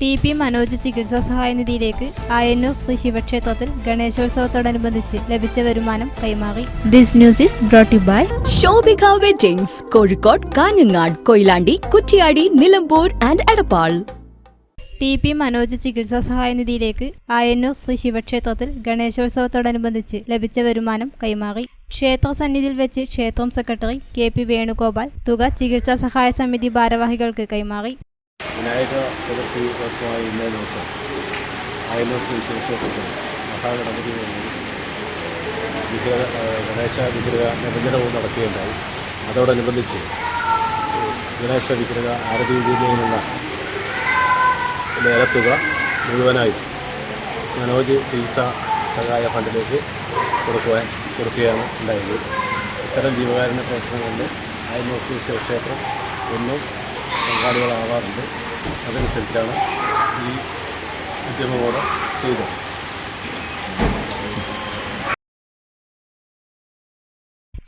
TP. Manoj ചികിത്സാ സഹായ നിധിയിലേക്ക് ആയന്നൂർ ശ്രീ ശിവക്ഷേത്രത്തിൽ ഗണേശോത്സവത്തോടനുബന്ധിച്ച് ലഭിച്ച വരുമാനം കൈമാറി. This news is brought you by Shobhika weddings, Kozhikode, Kanhangad, Koyilandy, Kuttiady, Nilambur and Edappal. TP. Manoj ചികിത്സാ സഹായ നിധിയിലേക്ക് ആയന്നൂർ ശ്രീ ശിവക്ഷേത്രത്തിൽ ഗണേശോത്സവത്തോടനുബന്ധിച്ച് ലഭിച്ച വരുമാനം കൈമാറി. ക്ഷേത്ര സന്നിധിയിൽ വെച്ച് ക്ഷേത്രം സെക്രട്ടറി കെ.പി. വേണുഗോപാൽ തുക ചികിത്സാ സഹായ സമിതി ഭാരവാഹികൾക്ക് കൈമാറി. വിനായക ചതുർത്ഥി ദിവസമായ ഇന്നേ ദിവസം ആയന്നൂർ ശ്രീ ശിവക്ഷേത്രത്തിൽ മഹാഗണപതി ഗണേശ വിഗ്രഹ നിബന്ധനവും നടക്കുകയുണ്ടായി. അതോടനുബന്ധിച്ച് ഗണേശ വിഗ്രഹ ആരതി ചെയ്യുന്നതിനുള്ള തുക മുഴുവനായും മനോജ് ചികിത്സാ സഹായ ഫണ്ടിലേക്ക് കൊടുക്കുകയാണ് ഉണ്ടായത്. ഇത്തരം ജീവകാരുണ്യ പ്രവർത്തനങ്ങളിൽ ആയന്നൂർ ശ്രീ ശിവക്ഷേത്രം എന്നും പങ്കാളികളാവാറുണ്ട്. അതനുസരിച്ചാണ് ഈ ഉദ്യമം ചെയ്തത്.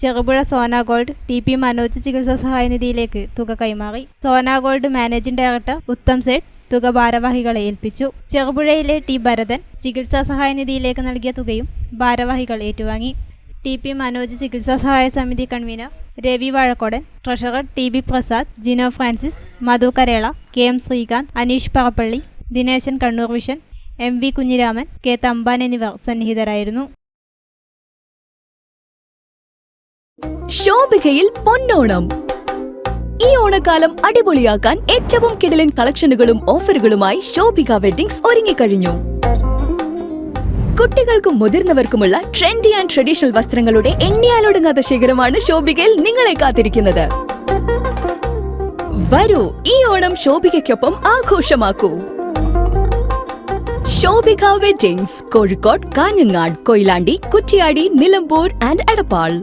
ചെറുപുഴ സോന ഗോൾഡ് ടി.പി. മനോജ് ചികിത്സാ സഹായ നിധിയിലേക്ക് തുക കൈമാറി. Sona gold managing director Uttam Seth തുക ഭാരവാഹികളെ ഏൽപ്പിച്ചു. ചെറുപുഴയിലെ ടി. ഭരതൻ ചികിത്സാ സഹായ നിധിയിലേക്ക് നൽകിയ തുകയും ഭാരവാഹികൾ ഏറ്റുവാങ്ങി. ടി.പി. മനോജ് ചികിത്സാ സഹായ സമിതി convener Ravi Vazhakodan, treasurer TB. Prasad, Jino Francis, Madhu Karela, KM. Srikanth, Aneesh Parappally, Dineshan Kannur vision, MV. Kunhiraman, K. Thampan എന്നിവർ സന്നിഹിതരായിരുന്നു. ശോഭികയിൽ പൊന്നോണം. ഈ ഓണക്കാലം അടിപൊളിയാക്കാൻ ഏറ്റവും കിടിലൻ കളക്ഷനുകളും ഓഫറുകളുമായി ശോഭിക വെഡ്ഡിംഗ്സ് ഒരുങ്ങിക്കഴിഞ്ഞു. കുട്ടികൾക്കും മുതിർന്നവർക്കുമുള്ള ട്രെൻഡി ആൻഡ് ട്രഡീഷണൽ വസ്ത്രങ്ങളുടെ എണ്ണിയാലൊടുങ്ങാത്ത ശേഖരമാണ് ശോഭികയിൽ നിങ്ങളെ കാത്തിരിക്കുന്നത്. വരൂ, ഈ ഓണം ശോഭികയ്ക്കൊപ്പം ആഘോഷമാക്കൂ. Shobhika weddings, Kozhikode, Kanhangad, Koyilandy, Kuttiady, Nilambur and Edappal.